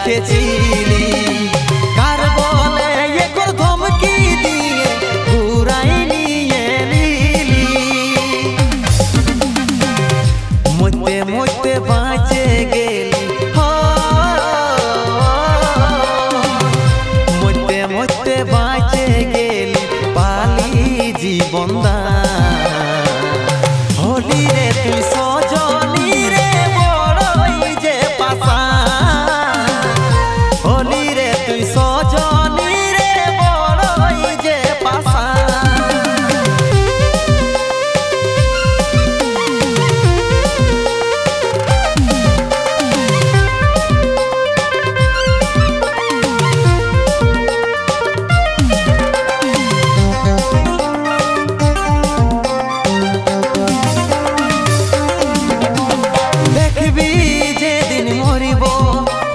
রেখেছিলি কার বলে একর ধমকি দিয়ে ঘুরাই নিয়ে নিলি মতে মতে বাঁচে গেলি মতে মতে বাঁচে গেলি পালি জীবন হলি রে তুই সজনী রে বড়ই যে পাশা হলি রে তুই সজনী রে বড়ই যে পাশা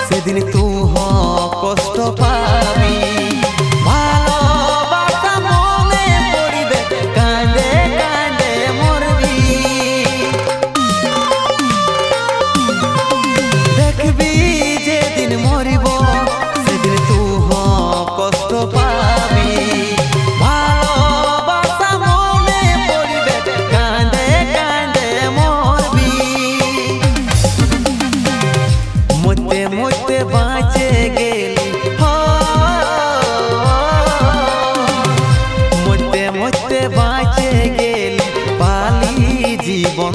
সেদিন তুই কষ্ট পাবি ভালোবাসা মনে পড়িবে কাঁদে কাঁদে মরবি দেখবি যেদিন মরিব সেদিন তুই কষ্ট পাবি ভালোবাসা মনে পড়িবে কাঁদে কাঁদে মরবি মতে মতে বাঁচে গেলি মতে মতে বাঁচে গেলি পালি জীবন